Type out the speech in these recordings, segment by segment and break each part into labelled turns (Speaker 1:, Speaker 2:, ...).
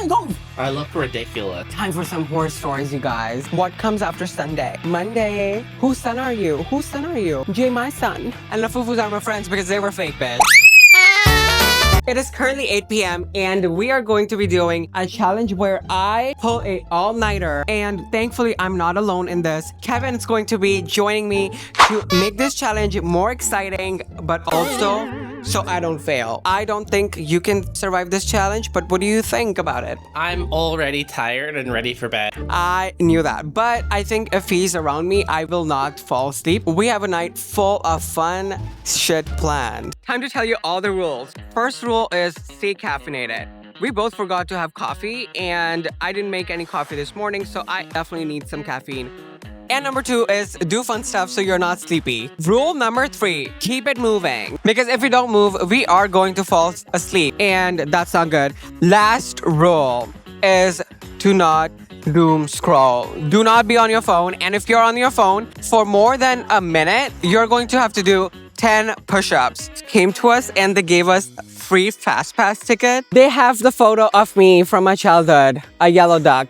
Speaker 1: go.
Speaker 2: I look ridiculous.
Speaker 1: Time for some horror stories, you guys. What comes after Sunday? Monday. Whose son are you? Whose son are you? Jay, my son. And the Fufus are my friends because they were fake, bitch. It is currently 8 p.m. and we are going to be doing a challenge where I pull a all-nighter, and thankfully I'm not alone in this. Kevin is going to be joining me to make this challenge more exciting, but also so I don't fail. I don't think you can survive this challenge, but what do you think about it?
Speaker 2: I'm already tired and ready for bed.
Speaker 1: I knew that, but I think if he's around me, I will not fall asleep. We have a night full of fun shit planned. Time to tell you all the rules. First rule is stay caffeinated. We both forgot to have coffee, and I didn't make any coffee this morning, so I definitely need some caffeine. And number 2 is do fun stuff so you're not sleepy. Rule number 3, keep it moving. Because if we don't move, we are going to fall asleep, and that's not good. Last rule is to not doom scroll. Do not be on your phone, and if you're on your phone for more than a minute, you're going to have to do 10 push-ups. Came to us and they gave us free fast pass ticket. They have the photo of me from my childhood, a yellow duck.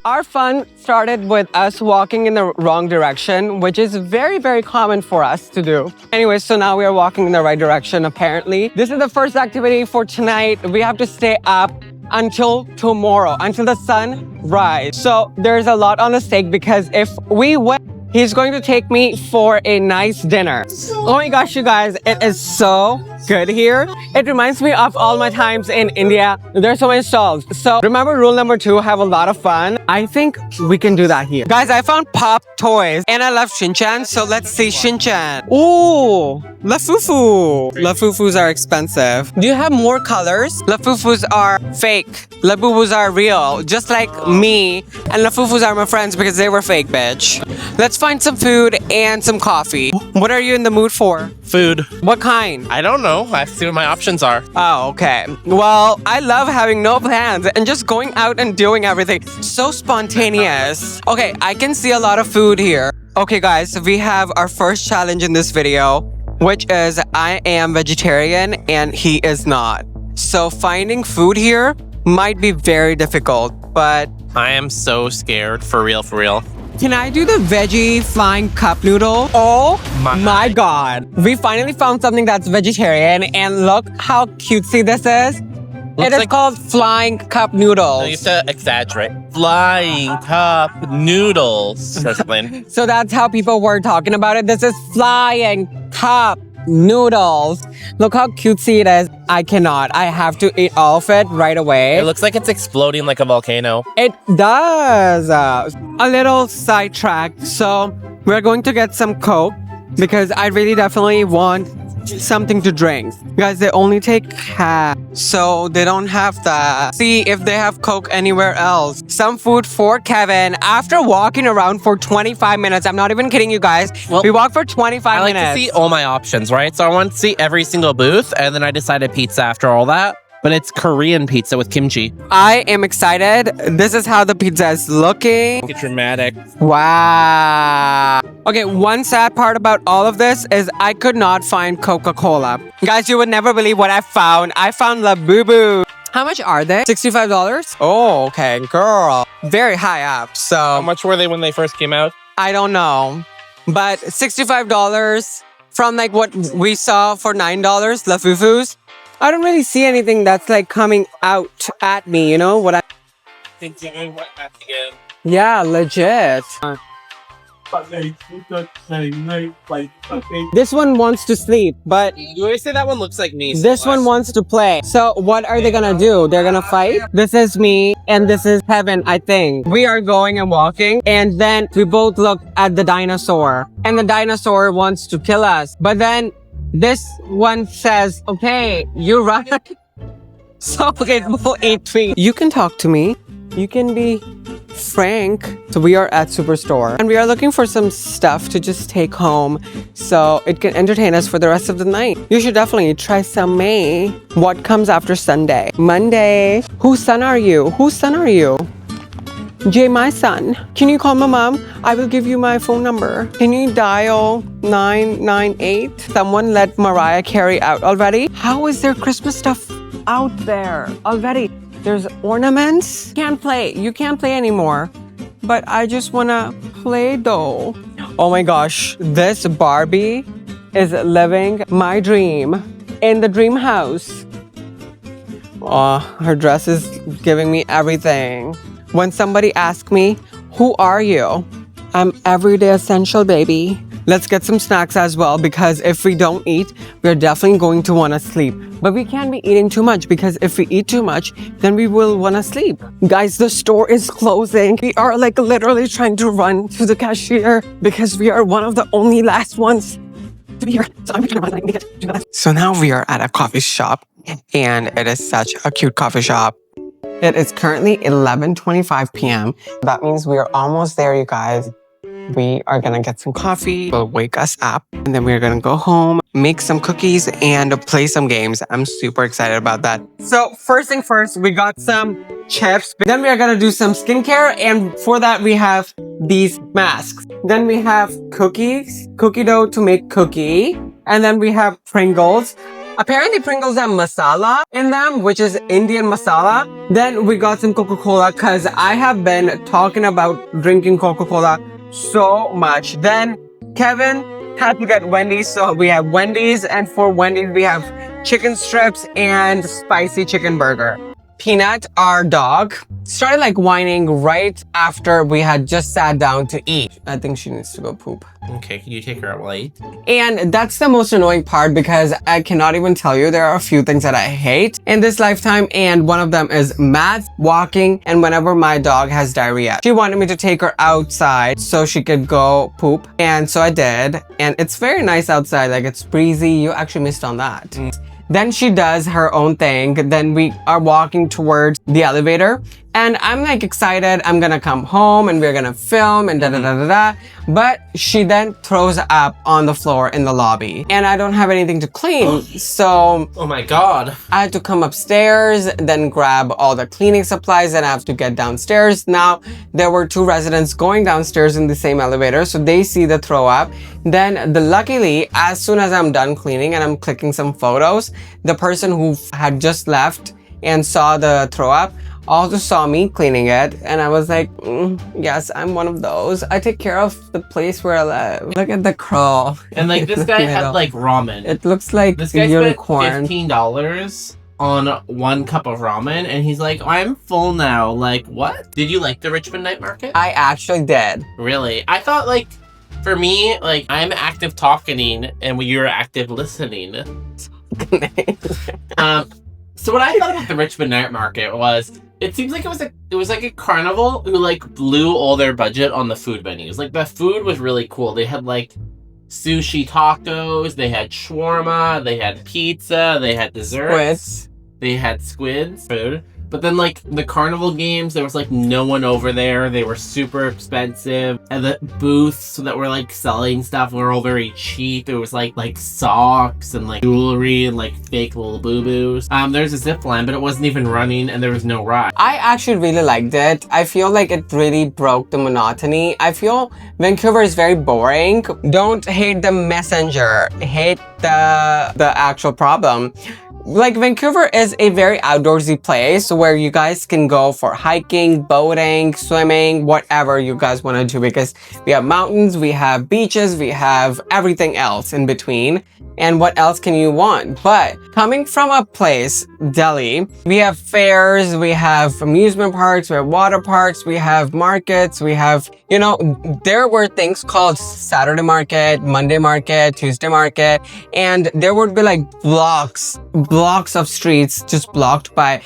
Speaker 1: Our fun started with us walking in the wrong direction, which is very, very common for us to do. Anyway, so now we are walking in the right direction, apparently. This is the first activity for tonight. We have to stay up until tomorrow, until the sun rises. So there's a lot on the stake because if we win, he's going to take me for a nice dinner. Oh my gosh, you guys, it is so good here. It reminds me of all my times in India. There's so many stalls. So remember rule number 2, have a lot of fun. I think we can do that here. Guys, I found pop toys and I love Shin-chan, so let's see Shin-chan. Ooh, La Fufu. La Fufus are expensive. Do you have more colors? La Fufus are fake. La Bubus are real, just like me. And La Fufus are my friends because they were fake, bitch. Let's find some food and some coffee. What are you in the mood for?
Speaker 2: Food.
Speaker 1: What kind?
Speaker 2: I don't know. I have to see what my options are.
Speaker 1: Oh, okay. Well, I love having no plans and just going out and doing everything. So spontaneous. Okay, I can see a lot of food here. Okay, guys, we have our first challenge in this video, which is I am vegetarian and he is not. So finding food here might be very difficult, but
Speaker 2: I am so scared. For real, for real.
Speaker 1: can I do the veggie flying cup noodle? Oh my god. We finally found something that's vegetarian, and look how cutesy this is. It is called flying cup noodles.
Speaker 2: No, you have to exaggerate. Flying cup noodles. Explain.
Speaker 1: So that's how people were talking about it. This is flying cup noodles. Look how cutesy it is. I cannot. I have to eat all of it right away.
Speaker 2: It looks like it's exploding like a volcano.
Speaker 1: It does. A little sidetracked. So we're going to get some Coke because I really definitely want something to drink. Guys, they only take half, so they don't have that. See if they have Coke anywhere else. Some food for Kevin. After walking around for 25 minutes, I'm not even kidding you guys.
Speaker 2: Well,
Speaker 1: we walked for 25 minutes.
Speaker 2: I like to see all my options, right? So I want to see every single booth, and then I decided pizza after all that. But it's Korean pizza with kimchi.
Speaker 1: I am excited. This is how the pizza is looking.
Speaker 2: It's dramatic.
Speaker 1: Wow. Okay, one sad part about all of this is I could not find Coca-Cola. Guys, you would never believe what I found. I found La Boo Boo. How much are they? $65? Oh, okay, girl. Very high up, so.
Speaker 2: How much were they when they first came out?
Speaker 1: I don't know. But $65 from like what we saw for $9, La Fufus. I don't really see anything that's like coming out at me, you know what I
Speaker 2: think you went back again.
Speaker 1: Yeah, legit.
Speaker 3: But they
Speaker 1: This one wants to sleep, but
Speaker 2: You always say that one looks like me.
Speaker 1: this one wants to play. So what are they gonna do? They're gonna fight? This is me and this is Heaven, I think. We are going and walking, and then we both look at the dinosaur, and the dinosaur wants to kill us. But then this one says, okay, you run. So it will eat me. You can talk to me. You can be frank. So we are at Superstore and we are looking for some stuff to just take home so it can entertain us for the rest of the night. You should definitely try some May. What comes after Sunday? Monday. Whose son are you? Whose son are you? Jay, my son. Can you call my mom? I will give you my phone number. Can you dial 998? Someone let Mariah Carey out already? How is there Christmas stuff out there already? There's ornaments. Can't play. You can't play anymore. But I just wanna play though. Oh my gosh, this Barbie is living my dream in the dream house. Oh, her dress is giving me everything. When somebody asks me, who are you? I'm everyday essential, baby. Let's get some snacks as well, because if we don't eat, we're definitely going to want to sleep. But we can't be eating too much, because if we eat too much, then we will want to sleep. Guys, the store is closing. We are like literally trying to run to the cashier because we are one of the only last ones to be here. So I'm trying to run. So now we are at a coffee shop, and it is such a cute coffee shop. It is currently 11:25 p.m. That means we are almost there, you guys. We are gonna get some coffee, will wake us up, and then we're gonna go home, make some cookies, and play some games. I'm super excited about that. So first thing first, we got some chips. Then we are gonna do some skincare, and for that we have these masks. Then we have cookies, cookie dough to make cookie, and then we have Pringles. Apparently Pringles have masala in them, which is Indian masala. Then we got some Coca-Cola, because I have been talking about drinking Coca-Cola so much. Then Kevin had to get Wendy's, so we have Wendy's, and for Wendy's we have chicken strips and spicy chicken burger. Peanut, our dog, started like whining right after we had just sat down to eat. I think she needs to go poop.
Speaker 2: Okay, can you take her out while I eat?
Speaker 1: And that's the most annoying part, because I cannot even tell you, there are a few things that I hate in this lifetime, and one of them is math, walking, and whenever my dog has diarrhea. She wanted me to take her outside so she could go poop, and so I did, and it's very nice outside, like it's breezy. You actually missed on that. Then she does her own thing. Then we are walking towards the elevator, and I'm like excited. I'm gonna come home and we're gonna film and da da da da da. But she then throws up on the floor in the lobby, and I don't have anything to clean. So
Speaker 2: Oh my god.
Speaker 1: I had to come upstairs, then grab all the cleaning supplies, and I have to get downstairs. Now, there were two residents going downstairs in the same elevator, so they see the throw up. Then, luckily, as soon as I'm done cleaning and I'm clicking some photos, the person who had just left and saw the throw up also saw me cleaning it, and I was like, yes, I'm one of those. I take care of the place where I live. Look at the crawl.
Speaker 2: And like this guy had like ramen.
Speaker 1: It looks like
Speaker 2: This guy
Speaker 1: unicorn.
Speaker 2: spent $15 on one cup of ramen, and he's like, I'm full now. Like, what? Did you like the Richmond night market?
Speaker 1: I actually did.
Speaker 2: Really? I thought like, for me, like I'm active talking and you're active listening. So what I thought about the Richmond night market was, it seems like it was like a carnival who like blew all their budget on the food menus. Like the food was really cool. They had like sushi tacos, they had shawarma, they had pizza, they had desserts,
Speaker 1: Squids.
Speaker 2: they had squids food. But then like the carnival games, there was like no one over there. They were super expensive. And the booths that were like selling stuff were all very cheap. It was like socks and like jewelry and like fake little boo-boos. There's a zip line, but it wasn't even running, and there was no ride.
Speaker 1: I actually really liked it. I feel like it really broke the monotony. I feel Vancouver is very boring. Don't hate the messenger. Hate the actual problem. Like, Vancouver is a very outdoorsy place where you guys can go for hiking, boating, swimming, whatever you guys want to do, because we have mountains, we have beaches, we have everything else in between. And what else can you want? But coming from a place, Delhi, we have fairs, we have amusement parks, we have water parks, we have markets, we have, you know, there were things called Saturday market, Monday market, Tuesday market, and there would be like blocks of streets just blocked by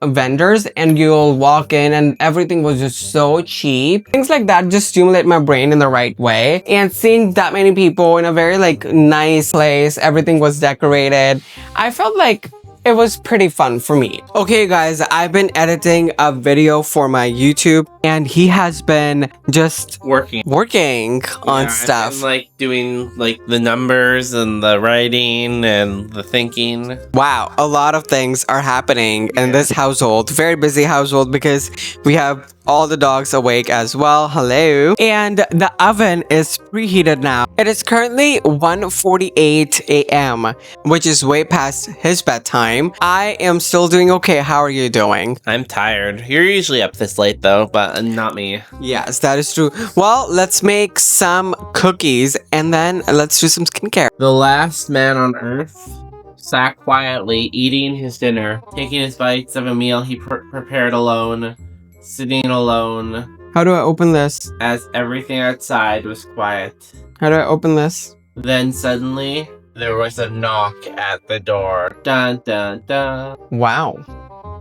Speaker 1: vendors, and you'll walk in and everything was just so cheap. Things like that just stimulate my brain in the right way. And seeing that many people in a very like nice place, everything was decorated, I felt like it was pretty fun for me. Okay guys, I've been editing a video for my YouTube, and he has been just
Speaker 2: Working
Speaker 1: on
Speaker 2: Yeah,
Speaker 1: stuff.
Speaker 2: and, like doing like the numbers and the writing and the thinking.
Speaker 1: Wow, a lot of things are happening in this household. Very busy household because we have all the dogs awake as well. Hello. And the oven is preheated now. It is currently 1:48 a.m., which is way past his bedtime. I am still doing okay. How are you doing?
Speaker 2: I'm tired. You're usually up this late though, but not me.
Speaker 1: Yes, that is true. Well, let's make some cookies and then let's do some skincare.
Speaker 2: The last man on earth sat quietly eating his dinner, taking his bites of a meal he prepared alone, sitting alone,
Speaker 1: How do I open this?
Speaker 2: as everything outside was quiet.
Speaker 1: How do I open this?
Speaker 2: Then suddenly, there was a knock at the door. Dun dun dun.
Speaker 1: Wow.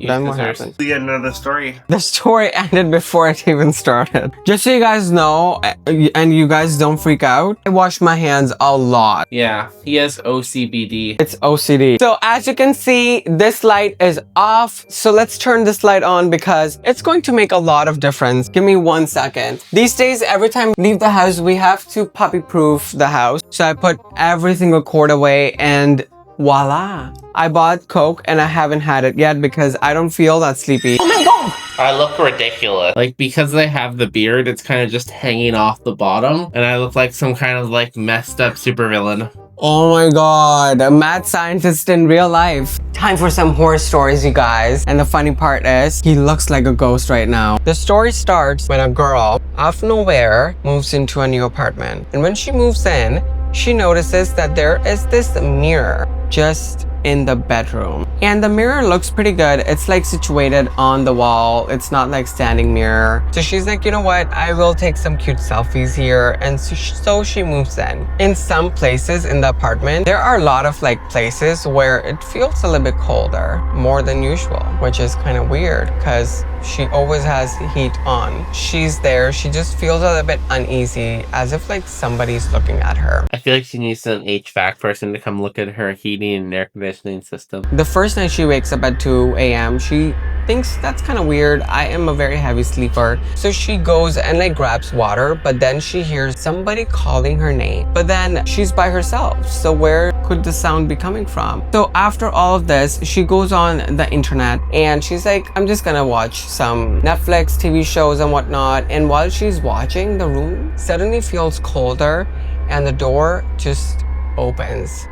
Speaker 1: Then what
Speaker 2: There's
Speaker 1: happened?
Speaker 2: the end of the story.
Speaker 1: The story ended before it even started. Just so you guys know, and you guys don't freak out, I wash my hands a lot.
Speaker 2: Yeah, he has OCBD.
Speaker 1: It's OCD. So as you can see, this light is off. So let's turn this light on because it's going to make a lot of difference. Give me 1 second. These days, every time we leave the house, we have to puppy proof the house. So I put every single cord away and voila. I bought Coke and I haven't had it yet because I don't feel that sleepy. Oh my god!
Speaker 2: I look ridiculous. Like, because I have the beard, it's kind of just hanging off the bottom, and I look like some kind of like messed up supervillain.
Speaker 1: Oh my god, a mad scientist in real life. Time for some horror stories, you guys. And the funny part is, he looks like a ghost right now. The story starts when a girl, out of nowhere, moves into a new apartment. And when she moves in, she notices that there is this mirror just in the bedroom. And the mirror looks pretty good. It's like situated on the wall. It's not like standing mirror. So she's like, you know what? I will take some cute selfies here. And so she moves in. In some places in the apartment, there are a lot of like places where it feels a little bit colder, more than usual, which is kind of weird because she always has heat on. She's there. She just feels a little bit uneasy, as if like somebody's looking at her.
Speaker 2: I feel like she needs an HVAC person to come look at her heating and air conditioning system.
Speaker 1: The first night she wakes up at 2 a.m., she thinks that's kind of weird. I am a very heavy sleeper. So she goes and like grabs water, but then she hears somebody calling her name. But then she's by herself. So where could the sound be coming from? So after all of this, she goes on the internet and she's like, I'm just gonna watch some Netflix TV shows and whatnot. And while she's watching, the room suddenly feels colder and the door just opens.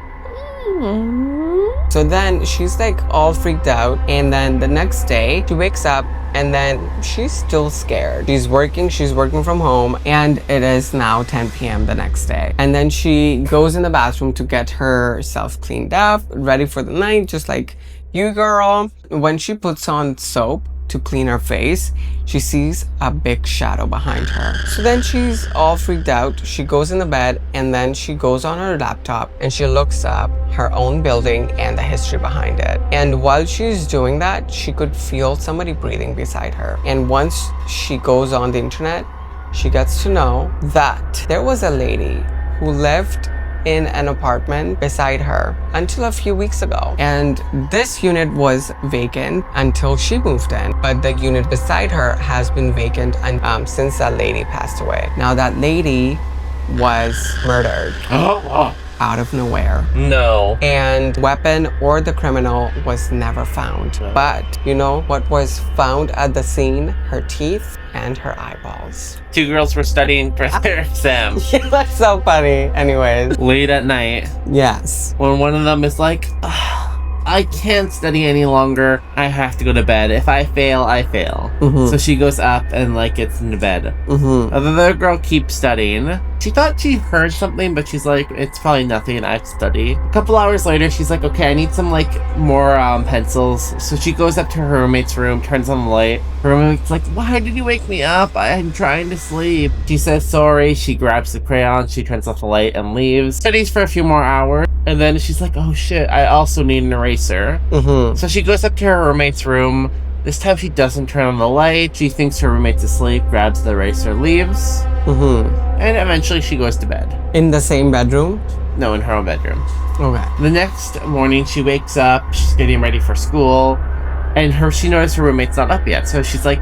Speaker 1: So then she's like all freaked out, and then the next day she wakes up and then she's still scared. She's working from home, and it is now 10 p.m. the next day. And then she goes in the bathroom to get herself cleaned up, ready for the night, just like you, girl. When she puts on soap to clean her face, she sees a big shadow behind her. So then she's all freaked out. She goes in the bed and then she goes on her laptop and she looks up her own building and the history behind it. And while she's doing that, she could feel somebody breathing beside her. And once she goes on the internet, she gets to know that there was a lady who lived in an apartment beside her until a few weeks ago. And this unit was vacant until she moved in. But the unit beside her has been vacant since that lady passed away. Now that lady was murdered out of nowhere.
Speaker 2: No.
Speaker 1: And weapon or the criminal was never found. But you know what was found at the scene? Her teeth and her eyeballs.
Speaker 2: 2 girls were studying for their exam.
Speaker 1: That's so funny. Anyways.
Speaker 2: Late at night,
Speaker 1: Yes.
Speaker 2: when one of them is like, I can't study any longer. I have to go to bed. If I fail, I fail. So she goes up and like gets into bed. The other girl keeps studying. She thought she heard something, but she's like, it's probably nothing. I've studied. A couple hours later, she's like, okay, I need some like more pencils. So she goes up to her roommate's room, turns on the light. Her roommate's like, why did you wake me up? I'm trying to sleep. She says sorry. She grabs the crayon. She turns off the light and leaves. Studies for a few more hours. And then she's like, oh shit, I also need an eraser. So she goes up to her roommate's room. This time she doesn't turn on the light. She thinks her roommate's asleep, grabs the eraser, leaves. And eventually she goes to bed.
Speaker 1: In the same bedroom?
Speaker 2: No, in her own bedroom.
Speaker 1: Okay.
Speaker 2: The next morning she wakes up, she's getting ready for school, and she noticed her roommate's not up yet. So she's like,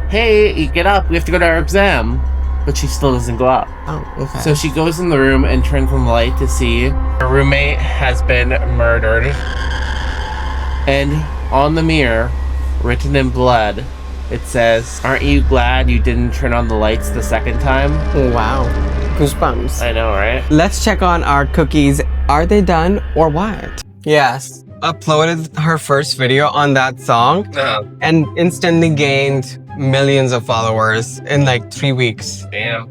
Speaker 2: hey, get up, we have to go to our exam. but she still doesn't go up.
Speaker 1: Oh, okay.
Speaker 2: So she goes in the room and turns on the light to see her roommate has been murdered. And on the mirror, written in blood, it says, "Aren't you glad you didn't turn on the lights the second time?"
Speaker 1: Wow. Goosebumps.
Speaker 2: I know, right?
Speaker 1: Let's check on our cookies. Are they done or what? Yes. Uploaded her first video on that song and instantly gained millions of followers in like 3 weeks.
Speaker 2: Damn.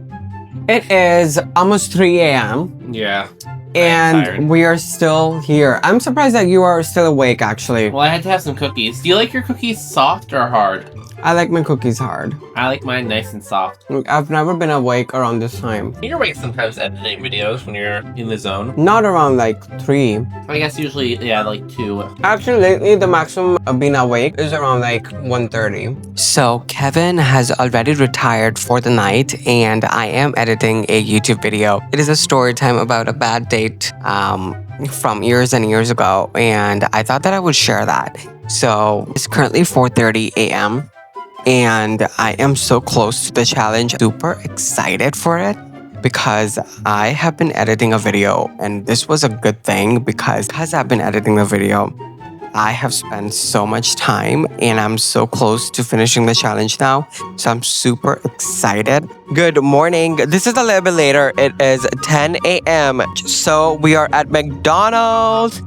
Speaker 1: It is almost 3 a.m.
Speaker 2: Yeah.
Speaker 1: and
Speaker 2: tired.
Speaker 1: we are still here. I'm surprised that you are still awake actually.
Speaker 2: Well, I had to have some cookies. Do you like your cookies soft or hard?
Speaker 1: I like my cookies hard.
Speaker 2: I like mine nice and soft.
Speaker 1: I've never been awake around this time.
Speaker 2: You're awake sometimes editing videos when you're in the zone.
Speaker 1: Not around like 3.
Speaker 2: I guess usually, yeah, like 2.
Speaker 1: Actually, lately, the maximum of being awake is around like 1:30. So, Kevin has already retired for the night, and I am editing a YouTube video. It is a story time about a bad date from years and years ago, and I thought that I would share that. So, it's currently 4:30 a.m., and I am so close to the challenge. Super excited for it. Because I have been editing a video, and this was a good thing because I've been editing the video, I have spent so much time and I'm so close to finishing the challenge now. So I'm super excited. Good morning. This is a little bit later. It is 10 a.m. So we are at McDonald's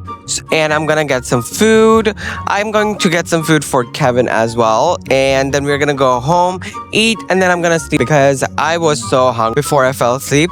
Speaker 1: and I'm gonna get some food. I'm going to get some food for Kevin as well. And then we're gonna go home, eat, and then I'm gonna sleep because I was so hungry before I fell asleep.